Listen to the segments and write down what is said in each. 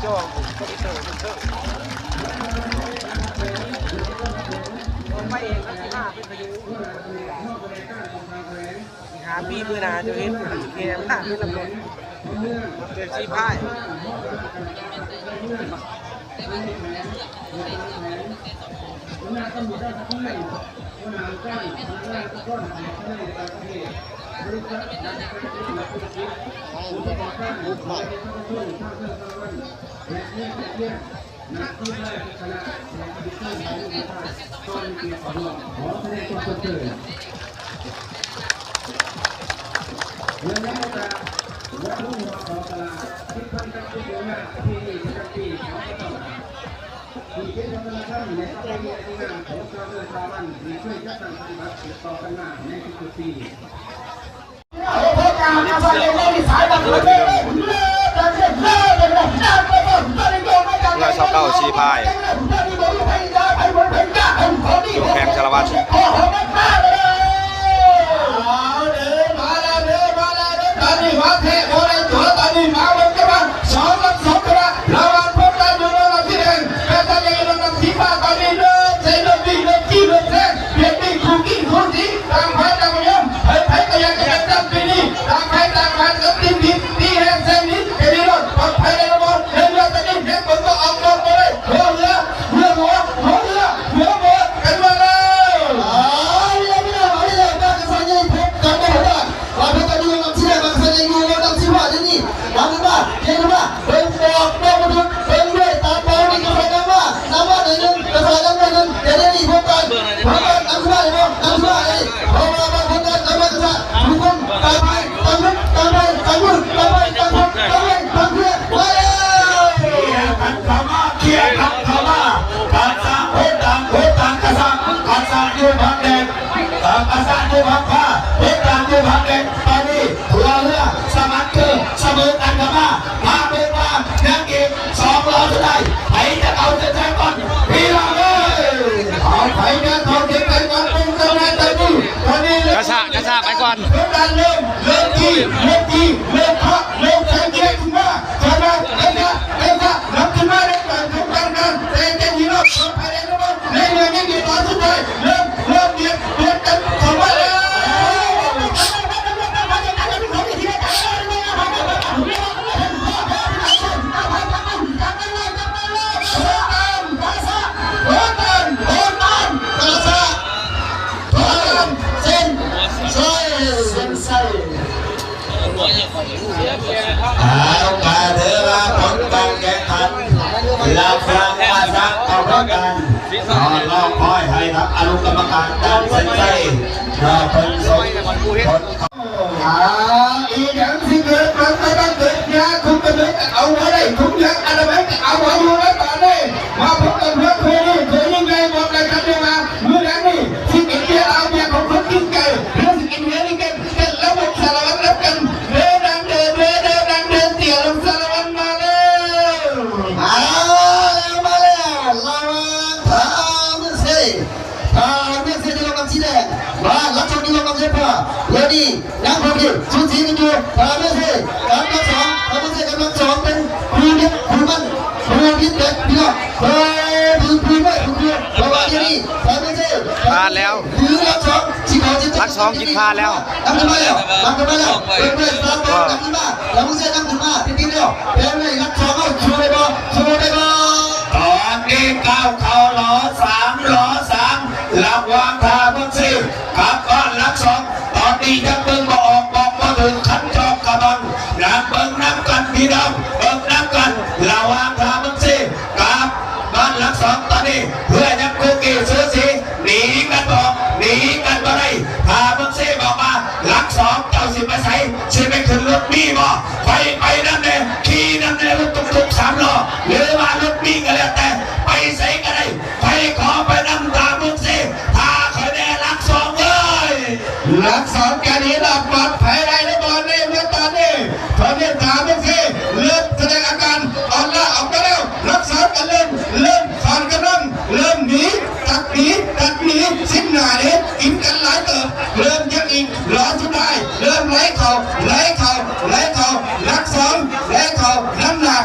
จองก็ไปเติมไปเองก็ที่ห้าเป็นพายุหาพี่มือนาจะเห็นแกมหน้าเป็นลำบากเป็นชีพายที่เป็นธรรมชาติในประเทศที่งานของชาวเรือชาวบ้านที่ช่วยจัดการปฏิบัติต่อกันมาในทุกๆปี129ชีพายอยู่แข่งชาละวันกระชากไปก่อนเริ่มที่เริ่มพักเริ่มแข่งเกมขึ้นมาชนะนับขึ้นมาในการทำการแต่เกมนี้เราภายในระบบในเรื่องนี้ตอนสุดท้ายเริ่มเบียดกันเข้ามาแล้วการเดินมาผลการแข่งขันเราฟังมาสักเอาพร้อมกันรอคอยให้ทักอนุกรรมการด้านเส้นใจเราเป็นสมผลอีกอย่างที่เกิดมันไม่ต้องเกิดยาคุณก็เลยเอาไว้ได้ทุกอย่างอะไรไม่เอาไว้อยู่แล้วตอนนี้มาพบกันเพื่อเคยยังไงบอกเลยครับเนี่ยมาเมื่อนั้นนี่ที่กินเบียร์เอาเบียร์ของคนกินไก่เรื่องที่กินเบียร์นี่กันแล้วมันสารวัตรรับกันเดินเตี๋ยวลงสารวัตรมาแล้วมาแล้วลาวทำเสียที่เราทำที่แรกว่าลักษณะที่เราทำเสร็จพอแล้วนี่นักพากย์ชุดสีกันอยู่ทำเสียกำลังสองเป็นผู้เด็กผู้มันผู้ยึดเด็กพี่น้องผู้ระหว่างนี้ทำเสียพาแล้วลักสองกินพาแล้วตั้งขึ้นมาแล้วเป็นตั้งขึ้นมาแล้วมึงเสียตั้งขึ้นมาทีเดียวเป็นเลยลักสองเอาชูได้บ่ตอนนี้ก้าวเข้าล้อ3ระวังทางมึงสิกับก้อนลักสองตอนนี้ยังเบิ่งบอกมาถึงขันจอกกระบังน้ำเบิ่งน้ำกันพี่น้องเบิ่งน้ำกันระวังทางมึงสิกับก้อนลักสองตอนนี้เพื่อยังกูกี่ซื้อสิหนีกันบ่ได้พามึงสิบอกมาลักสองเจ้าสิไปใส่สิไปขึ้นรถมีบ่ไปนั่นเลยขี่นั่นเลยรถตุ๊ก3 ล้อหรือว่ารถมีก็แล้วแต่ไปใส่ก็ได้ไปขอไปนั่งตามมึงสิพาเขาแน่ลักสองเลยลักสองแกนี้หลับปลอดภัยได้ในบอลนี่เมื่อตอนนี้ตามมึงสิเริ่มแสดงอาการอ่อนล้าออกมาแล้วลักสองกันเริ่มถอนกระนั่งเริ่มหนีตัดหนีสิ้นหน้านี้กินกันหลายเติบเริ่มยังอีกรอสุดท้ายเริ่มไล่เข่าลักสองไล่เข่าน้ำหนัก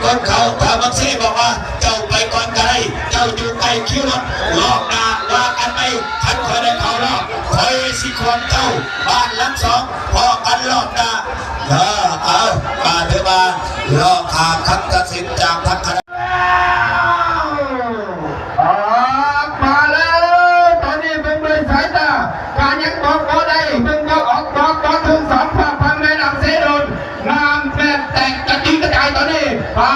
ก้นเขาถ้าบังซีบอกว่าเจ้าไปก่อนก็ได้เจ้าอยู่ใกล้คิวรถรอบหน้าว่ากันไปทันคอยได้เขารอบคอยสิควรเจ้าบ้านหลังสองพอกันรอบหน้าเอามาเถอะมารอขาดคำตัดสินจากทางคณะมาแล้วตอนนี้เป็นบริษัทการยังบอกก็ได้เป็นบอกออกบอกก็ถึงสองพันในนำเสดนน้ำแบบแตกกระจิงกระจายตอนนี้ปลา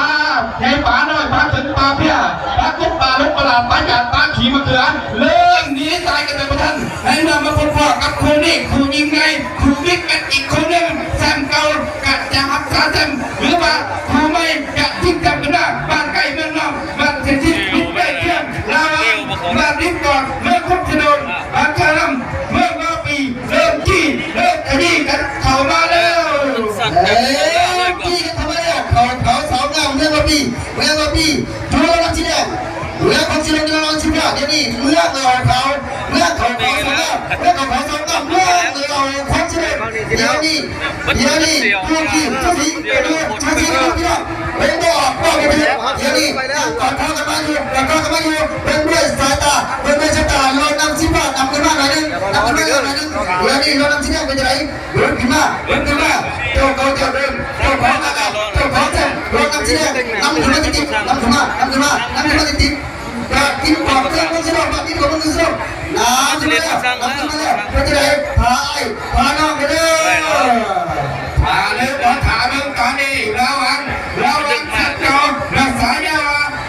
ใหญ่ปลาน้อยปลาถึงปลาเพี้ยปลากุ๊บปลาลูกปลาปลาหยาดปลาขี่มะเขือเรื่องนี้ตายกันเป็นประทันให้นำมาพบกับครูนี่ครูยิงไงครูบิ๊กกันอีกคนหนึ่งแซมเก่ากัดจะหักษาแซมหรือว่าครูไม่จะทิ้งจำกันได้บ้านไก่เมืองนอกบ้านเศรษฐีบิ๊กไปเที่ยงลาวบ้านริมก่อนเมื่อคุบถนนบ้านคารัมเมื่อมาปีเริ่มจี้เริ่มคดีกันเข้ามาแล้วจี้กันทำไมอ่ะเขาสองเงาเมื่อมาปีดูแลรักที่แดงดูแลความชิลดูแลความชิลเดี๋ยวนี้เมื่อเขาสองเงาเมื่อเขาสองเงาเมื่อเราความชิลเดี๋ยวนี้ผู้ที่ชุดสีดูชุดสีดูพี่น้องเป็นบอกไปเดี๋ยวนี้ก่อนเข้ากันมาอยู่เป็นด้วยสายตาเป็นด้วยชะตาเรานำชิ้นบ้านนำขึ้นมาหน่อยนึงเดี๋ยวนี้เรานำชิ้นเป็นยังไงเดินขึ้นมาเจ้าเขาเดินเจ้าของเจ้าเรานำชิ้นนำขึ้นมาติดนำขึ้นมาติดกินกรอบเจ้าคนสิโร่กินกรอบคนสิโร่น้ำขึ้นมาแล้วเป็นยังไงพาน้องไปเลยพาเลยบอลขาเรื่องตอนนี้ระวังสัตว์จอมรักษายา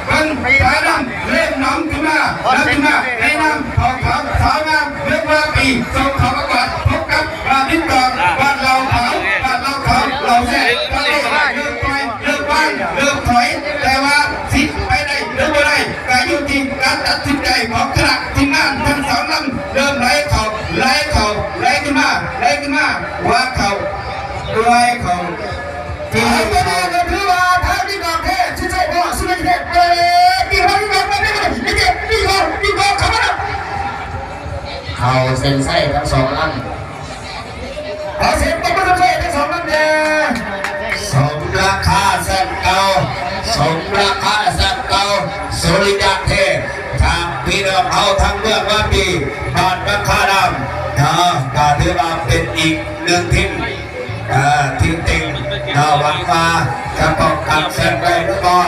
เป็นสายน้ำเล่นน้ำขึ้นมาในน้ำของสาวงามเรียกว่าปีส่งเขาประกวดพบกับนิดก่อนบ้านเราเขาเราแซ่เริ่มถอยแต่ว่าสิไปได้หรือไม่ได้แต่อยู่ที่การตัดสินใจของคณะทีมงานทั้งสองลำเริ่มไล่ขึ้นมาว่าเขาด้วยเขาที่ไม่ได้ก็คือว่าทางที่ก่อนแท้ชื่อใจพ่อสุดยอดดีเขาเขาเซ็นไส้ทั้งสองลำเขาเซ็นทั้งเส้นทั้งสองลำเนี่ยสมราคาแซ่บเก่าสุริยะเทพทางพี่น้องเขาทั้งเมืองว่าปีบ้านบังคาดำก็ถือว่าเป็นอีกหนึ่งทีมทีมติงหวังว่าจะป้องกันแชมป์ได้หรือเปล่า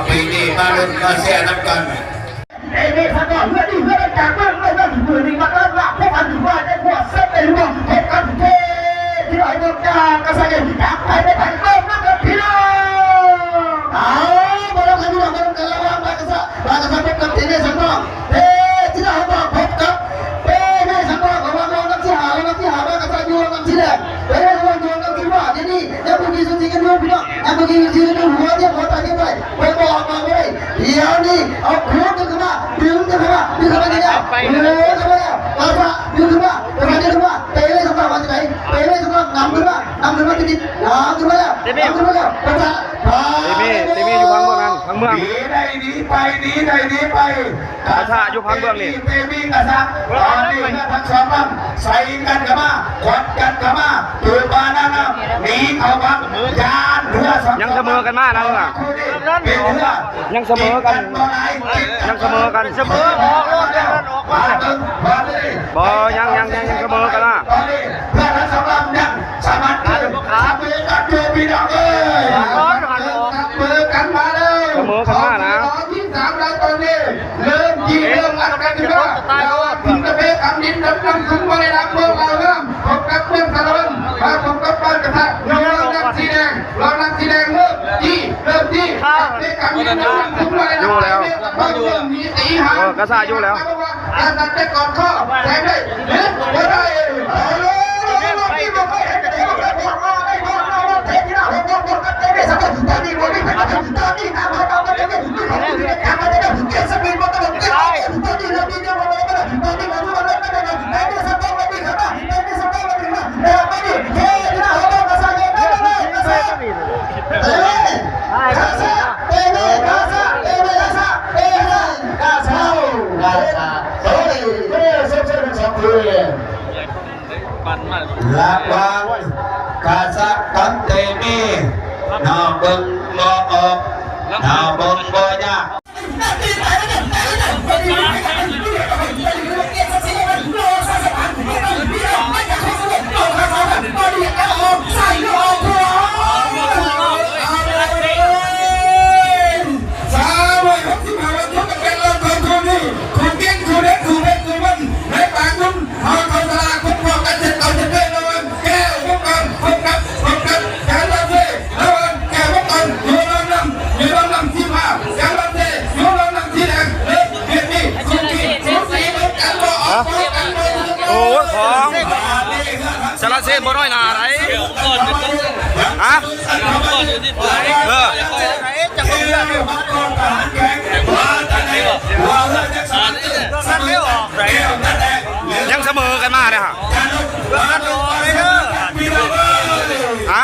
ปีนี้มาลุ้นมาเสียน้ำกันนี่ถ้าก่อนเพื่อนจากเมืองนี่มาเริ่มหลับพวกอันถือว่าได้พวกเส้นเป็นร่วงพบกันที่ไหนเมืองจากระแสจากไปไม่ทันเริ่มนักพี่น้องมาแล้วกันพี่น้องมาแล้วกันแล้วมากระแสพบกับทีนี้สังกัดที่ไหนมาพบกับนี่สังกัดของเรานักที่หามากระแสอยู่นักที่แรกเราอยู่นักที่ว่าที่นี่แล้วพวกนี้สุดที่กันดูพี่น้องแล้วพวกนี้ยืนดูหัวตาที่ไปบอกมาไม่ได้เดี๋ยวนี้เอาหัวดึงขึ้นมานี่เข้ามาเข้ามาแล้วดึงขึ้นมาเตะเลยสังกัดมาที่ไหนเตะเลยสังกัดนำขึ้นมาติดขึ้นมาแล้วกระแสเตมีอยู่พังเมืองนั้นพังเมืองหนีไปกระชาอยู่พังเมืองนี่เตมีกระชาตอนนี้ทั้งสองลำใส่กันกันมาขวัญกันกันมาตัวปานานะหนีเอาพังยานเรือยังเสมอกันมากนะลุงอ่ะยังเสมอกันออกบอยังเสมอกันนะตอนนี้เพื่อนทั้งสองลำยังสามารถกันอยู่พี่น้องมือกันมาเลยที่สามแล้วตอนนี้เริ่มยิงเริ่มอัดกันอยู่แล้วถึงจะเป็นคำนินดำถึงวันรับเมืองเราเริ่มพบกับเมืองตะวันมาพบกับบ้านกระทะเรานั่งสีแดงเริ่มจี้เป็นคำนินดำถึงวันรับมีสีหางกระชาอยู่แล้วการตัดแต่ก่อนข้อแทงได้ไม่ได้ระวังกาซักกันเตมีนอกเบิ่งมอออก ดาวบนบ่ยาก โอ้ของสารเส้นบ่น้อยหนาไรฮะจะเพื่อนยังเสมอกันมาเนี่ยฮะฮะ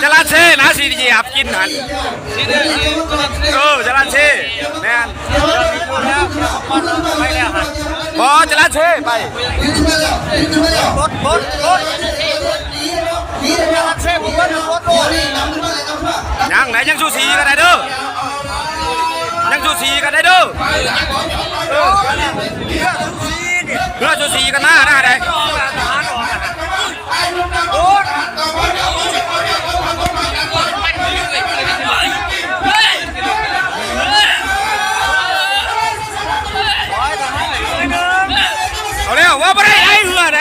จราเช่นะสีเหยียบกินหันจราเช่แม่นบอจราเช่ไปรถจราเช่ผมว่ารถยังไหนยังสูสีกันได้เด้อยังสูสีกันได้เด้อเพื่อสูสีกันมาหน้าใดเอาเร็วว่าไม่ได้ไอ้เหือไหน